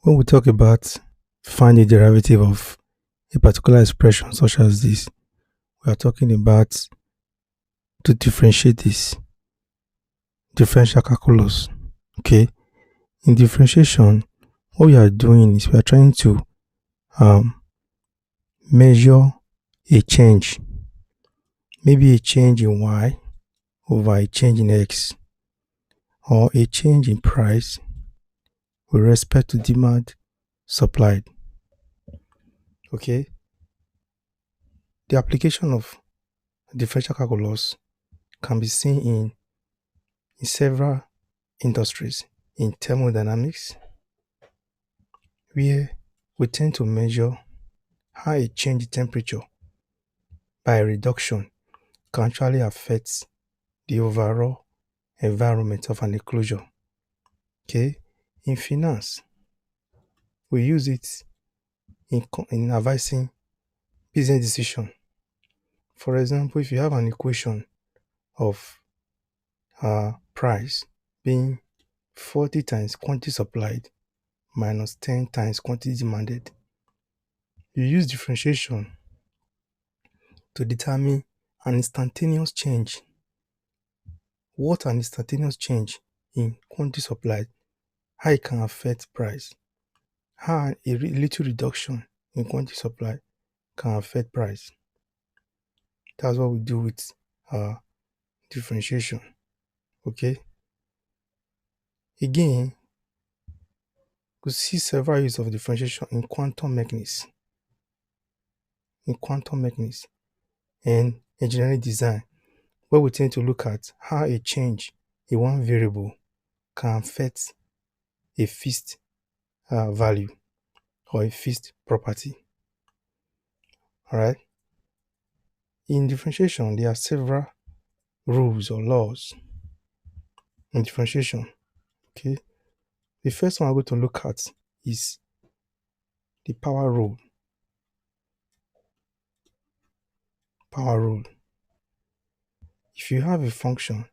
When we talk about find the derivative of a particular expression such as this, we are talking about to differentiate this differential calculus. Okay, in differentiation, what we are doing is we are trying to measure a change, maybe a change in y over a change in x, or a change in price with respect to demand supplied. Okay, the application of differential calculus can be seen in several industries. In thermodynamics, where we tend to measure how a change in temperature by a reduction can actually affect the overall environment of an enclosure. Okay, in finance, we use it in advising business decision. For example, if you have an equation of price being 40 times quantity supplied minus 10 times quantity demanded, you use differentiation to determine an instantaneous change. What an instantaneous change in quantity supplied, how it can affect price, how a little reduction in quantity supply can affect price. That's what we do with differentiation. Okay. Again, we see several uses of differentiation in quantum mechanics. And engineering design, where we tend to look at how a change in one variable can affect a fixed value or a fixed property. Alright. In differentiation, there are several rules or laws in differentiation. Okay. The first one I'm going to look at is the power rule. Power rule. If you have a function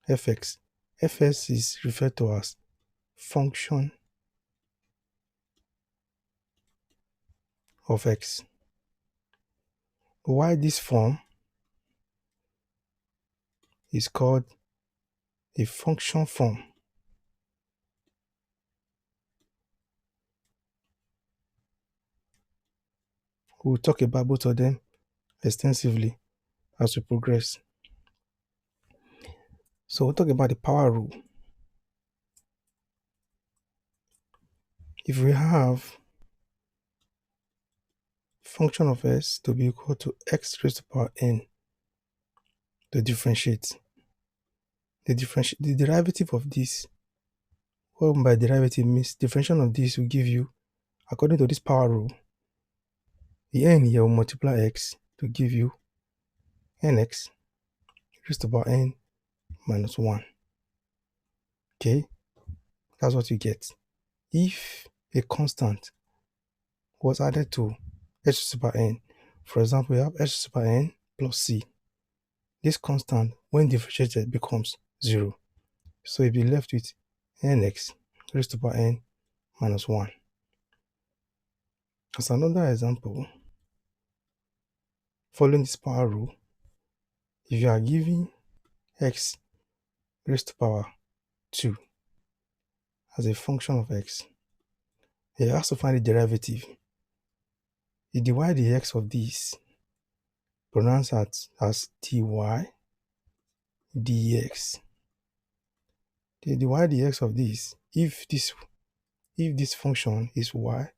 fx, fs is referred to as function of x. Why this form is called a function form. We'll talk about both of them extensively as we progress. So we'll talk about the power rule. If we have function of s to be equal to x raised to the power n to differentiate, the derivative of this, what by derivative means differentiation of this will give you, according to this power rule, the n here will multiply x to give you nx raised to the power n minus 1. Okay, that's what you get. If a constant was added to h to the power n, for example, we have h to the power n plus c. This constant, when differentiated, becomes 0. So you'll be left with nx raised to the power n minus 1. As another example, following this power rule, if you are given x raised to the power 2 as a function of x, you have to find the derivative. You divide the x of this, pronounced as dy dx. You divide the x of this if this function is y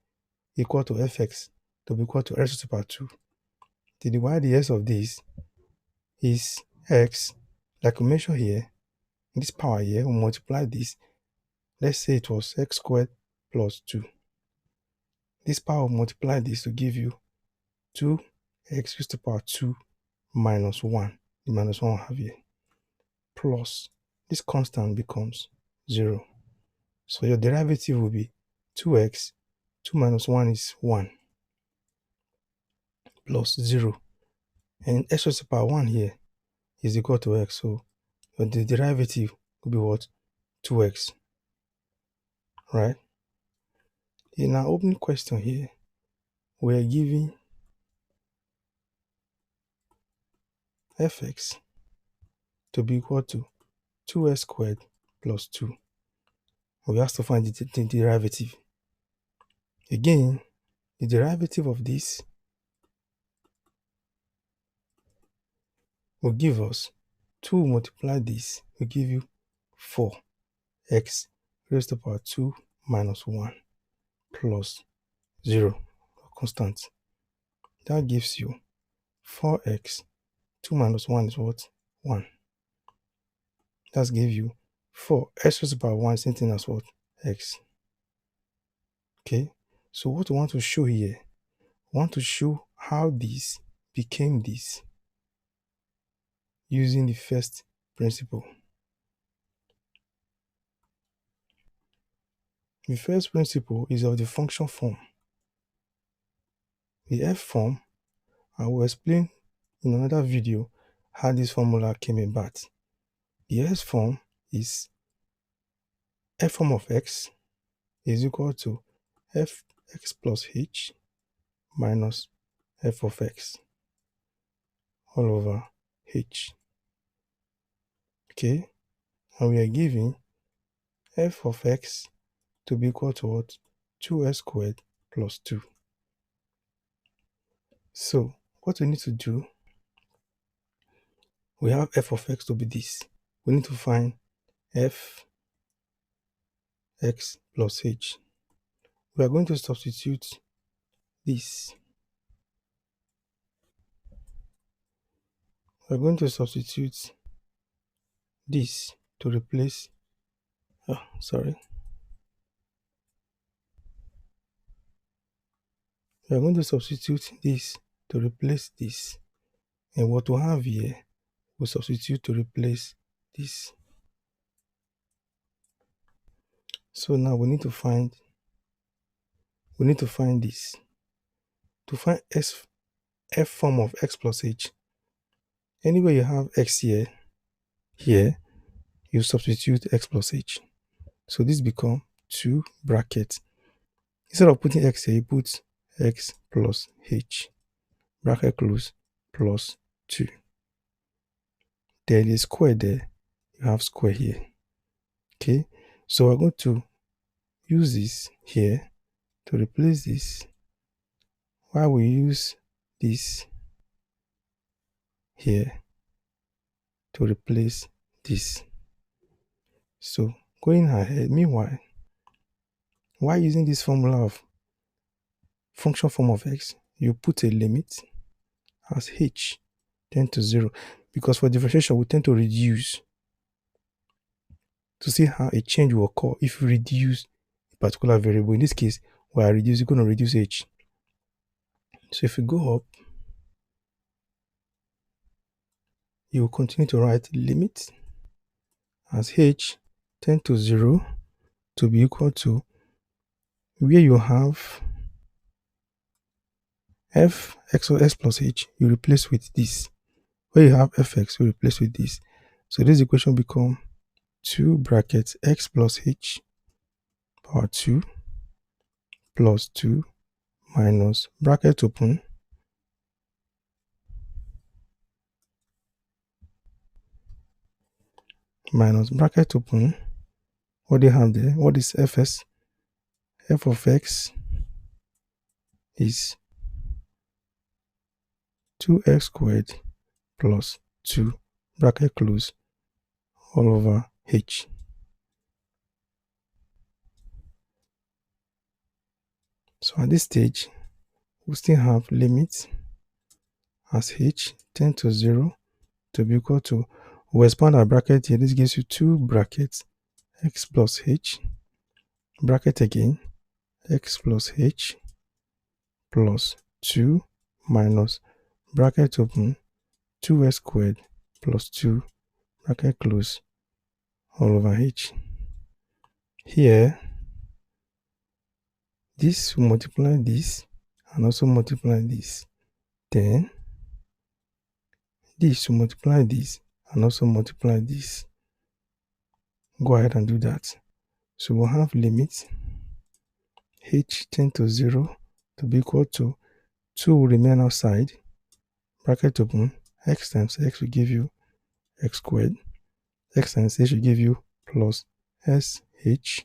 equal to fx to be equal to x to the power 2. You divide the x of this is x, like we mentioned here, in this power here, we multiply this. Let's say it was x squared plus 2. This power will multiply this to give you 2x raised to the power 2 minus 1. The minus 1 we have here. Plus, this constant becomes 0. So your derivative will be 2x, 2 minus 1 is 1, plus 0. And x raised to the power 1 here is equal to x. So the derivative will be what? 2x. Right? In our opening question here, we are given fx to be equal to 2x squared plus 2. We have to find the derivative. Again, the derivative of this will give us 2 multiply this will give you 4x raised to the power 2 minus 1 plus 0, constant. That gives you 4x. 2 minus 1 is what? 1. That gives you 4. X raised to the power 1 same thing as what? X. Okay, so what we want to show here, we want to show how this became this using the first principle. The first principle is of the function form. The f form, I will explain in another video how this formula came about. The s form is f form of x is equal to fx plus h minus f of x all over h. Okay, and we are given f of x to be equal to what? 2x squared plus 2. So what we need to do, we have f of x to be this. We need to find f x plus h. We are going to substitute this. We are going to substitute this to replace, We are going to substitute this to replace this. And what we have here, we substitute to replace this. So now we need to find this. To find f form of x plus h, anywhere you have x here, you substitute x plus h. So this become 2 brackets. Instead of putting x here, you put x plus h, bracket close, plus 2. There is square there, you have square here. Okay, so we're going to use this here to replace this, while we use this here to replace this. So going ahead, meanwhile, while using this formula of function form of x, you put a limit as h tend to 0, because for differentiation we tend to reduce to see how a change will occur if you reduce a particular variable. In this case, we are reducing, going to reduce h. So if you go up, you will continue to write limit as h tend to 0 to be equal to where you have f x or x plus h, you replace with this. Where you have fx, you replace with this. So this equation become 2 brackets x plus h power 2 plus 2 minus bracket open minus bracket open. What do you have there? What is fs? F of x is 2x squared plus 2 bracket close all over h. So at this stage, we still have limit as h tend to 0 to be equal to, we expand our bracket here. This gives you 2 brackets x plus h, bracket again, x plus h plus 2 minus bracket open 2x squared plus 2 bracket close all over h. Here, this will multiply this and also multiply this. Then, this will multiply this and also multiply this. Go ahead and do that. So we'll have limit h tend to 0 to be equal to 2 will remain outside, bracket open, x times x will give you x squared, x times h will give you plus sh, h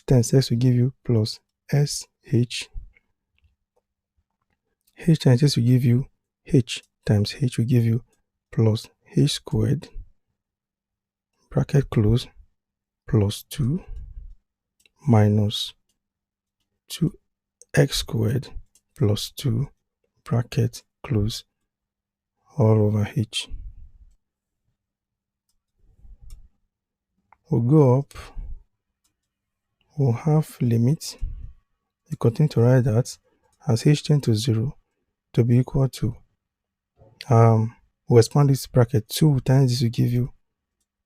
times x will give you plus sh, h times h will give you h times h will give you plus h squared, bracket close, plus 2 minus 2x squared plus 2 bracket close all over h. We'll go up, we'll have limit, we continue to write that as h tend to 0 to be equal to, we'll expand this bracket, 2 times this will give you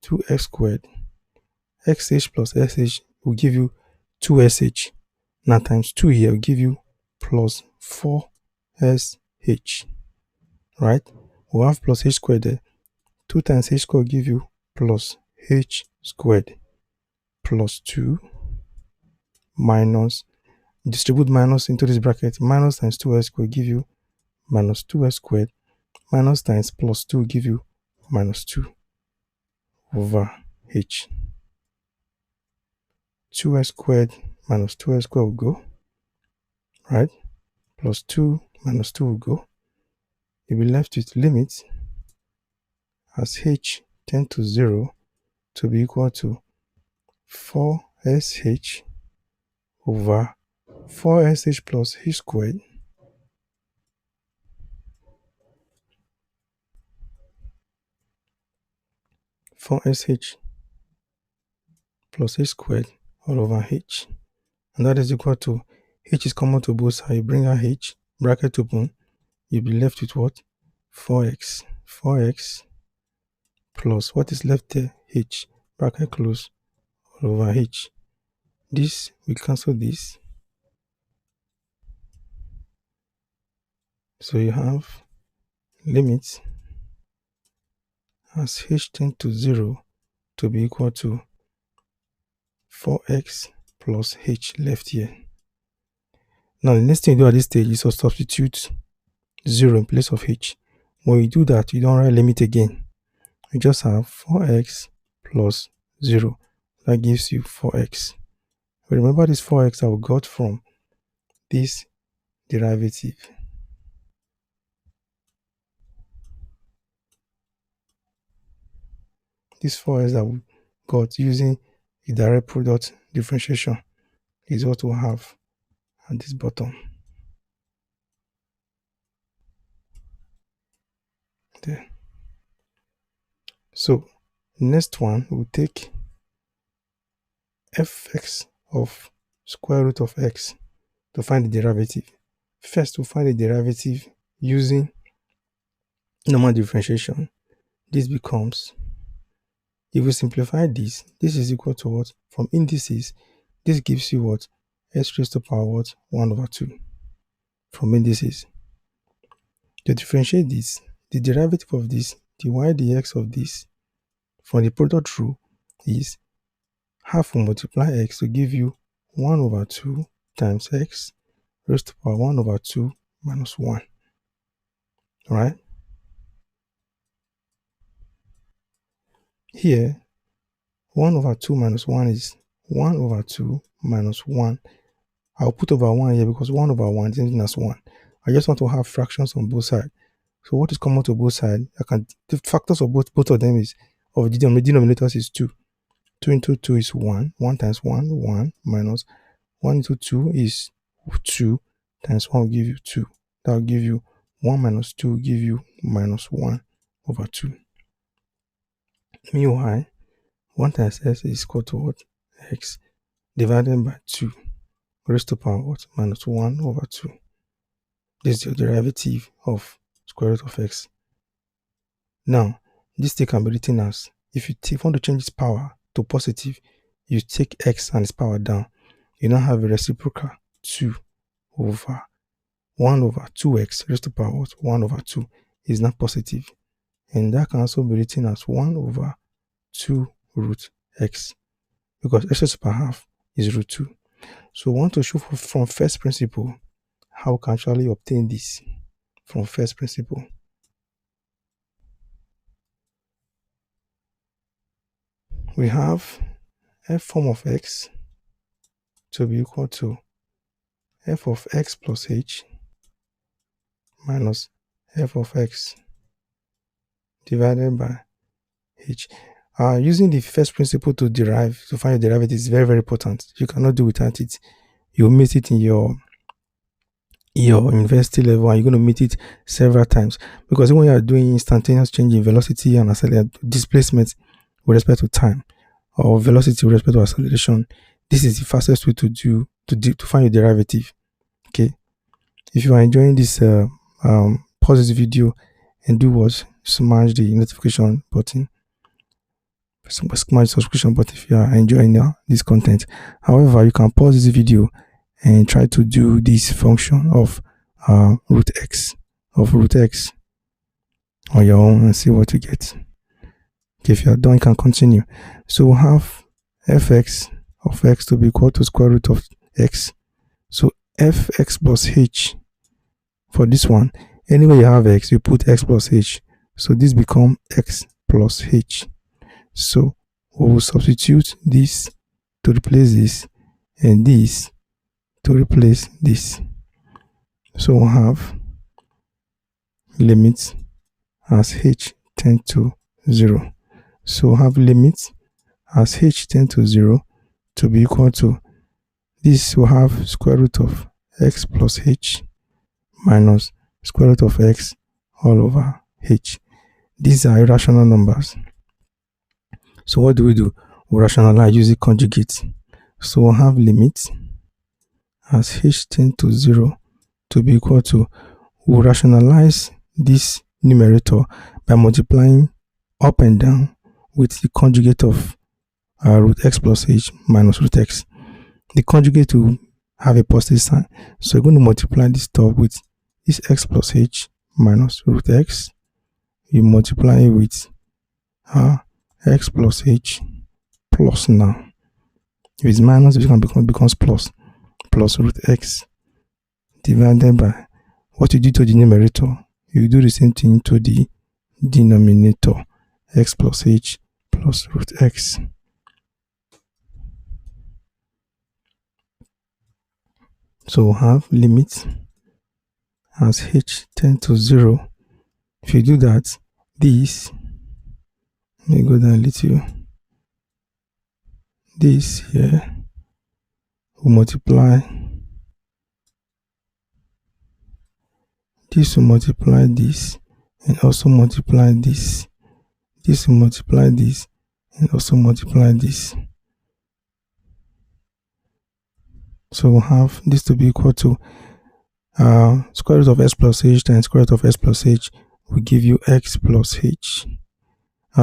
2x squared, xh plus sh will give you 2sh, now times 2 here will give you plus 4sh, right? We'll have plus h squared there, 2 times h squared will give you plus h squared plus 2 minus, distribute minus into this bracket, minus times 2s squared give you minus 2s squared, minus times plus 2 give you minus 2 over h. 2s squared minus 2s squared will go, right? Plus 2 minus 2 will go. You'll be left with limit as h tend to 0 to be equal to 4sh over 4sh plus h squared plus h squared all over h, and that is equal to, h is common to both sides, you bring out h, bracket open, you'll be left with what? 4x plus what is left there, h, bracket close all over h. This we cancel this, so you have limit as h tend to 0 to be equal to 4x plus h left here. Now the next thing you do at this stage is to substitute 0 in place of h. When you do that, you don't write limit again. You just have 4x plus 0. That gives you 4x. Remember this 4x that we got from this derivative. This 4x that we got using the direct product differentiation is what we have at this bottom. There. So next one, we'll take fx of square root of x to find the derivative. First, we'll find the derivative using normal differentiation. This becomes, if we simplify this, this is equal to what? From indices, this gives you what? S raised to power what? 1 over 2 from indices. To differentiate this, the derivative of this, dy dx of this, from the product rule is half will multiply x to give you 1 over 2 times x raised to power 1 over 2 minus 1. Right? Here, 1 over 2 minus 1 is 1 over 2 minus 1. I'll put over 1 here because 1 over 1 is same as 1. I just want to have fractions on both sides. So what is common to both sides? The factors of both of them is, of the denominators is 2. 2 into 2 is 1. 1 times 1, 1 minus 1 into 2 is 2 times 1 will give you 2. That will give you 1 minus 2 will give you minus 1 over 2. Meanwhile, 1 times s is equal to what? X divided by 2 raised to power what? Minus 1 over 2. This is the derivative of square root of x. Now, this thing can be written as, if you want to change its power to positive, you take x and its power down. You now have a reciprocal 2 over 1 over 2x raised to power what? 1 over 2 is now positive. And that can also be written as 1 over 2 root x, because x raised to power half is root 2. So we want to show from first principle how we can actually obtain this from first principle. We have f form of x to be equal to f of x plus h minus f of x divided by h. Using the first principle to derive, to find your derivative is very, very important. You cannot do without it. You'll meet it in your university level, and you're going to meet it several times, because when you are doing instantaneous change in velocity and displacement with respect to time, or velocity with respect to acceleration, this is the fastest way to find your derivative. Okay, if you are enjoying this, pause this video and do what? Smash the notification button, smash the subscription button if you are enjoying this content. However, you can pause this video and try to do this function of root x on your own and see what you get. Okay, if you are done, you can continue. So we have fx of x to be equal to square root of x. So fx plus h, for this one, anywhere you have x, you put x plus h. So this becomes x plus h. So we will substitute this to replace this, and this to replace this. So we'll have limit as h tend to 0. So we'll have limit as h tend to 0 to be equal to this. Will have square root of x plus h minus square root of x all over h. These are irrational numbers. So what do? We rationalize using conjugates. So we'll have limit as h tend to 0 to be equal to, we'll rationalize this numerator by multiplying up and down with the conjugate of root x plus h minus root x. The conjugate will have a positive sign, so we're going to multiply this stuff with this x plus h minus root x. You multiply it with x plus h plus, now if it's minus, it becomes plus root x divided by what you do to the numerator, you do the same thing to the denominator, x plus h plus root x. So we'll have limit as h tend to 0. If you do that, this, let me go down a little, this here will multiply, this will multiply this, and also multiply this. This will multiply this, and also multiply this. So we'll have this to be equal to square root of x plus h times square root of x plus h will give you x plus h.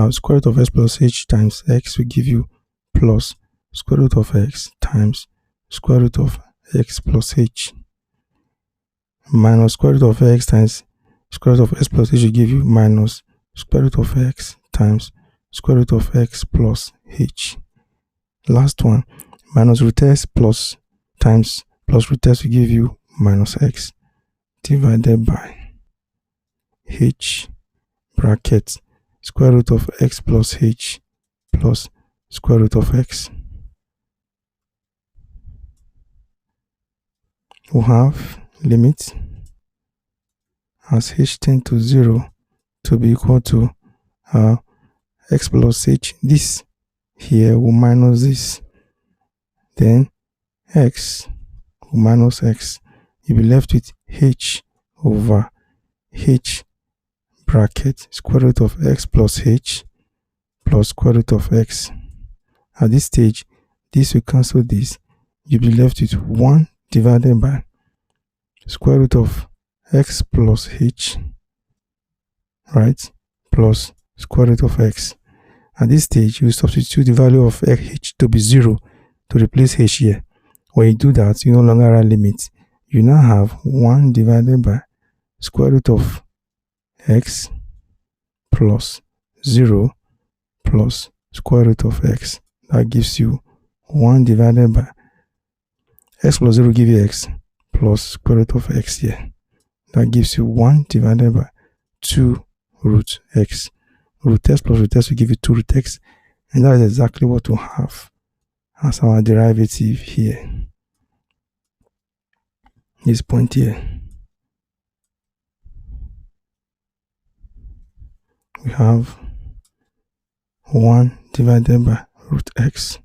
Square root of x plus h times x will give you plus square root of x times square root of x plus h, minus square root of x times square root of x plus h will give you minus square root of x times square root of x plus h. Last one, minus root x plus times plus root x will give you minus x divided by h bracket square root of x plus h plus square root of x. We'll have limit as h tend to 0 to be equal to x plus h. This here will minus this, then x will minus x. You'll be left with h over h bracket square root of x plus h plus square root of x. At this stage, this will cancel this. You'll be left with 1 divided by square root of x plus h, right, plus square root of x. At this stage, you substitute the value of h to be 0 to replace h here. When you do that, you no longer have limit. You now have 1 divided by square root of x plus 0 plus square root of x. That gives you 1 divided by X plus 0 give you x plus square root of x here. That gives you 1 divided by 2 root x. Root x plus root x will give you 2 root x. And that is exactly what we have as our derivative here. This point here. We have 1 divided by root x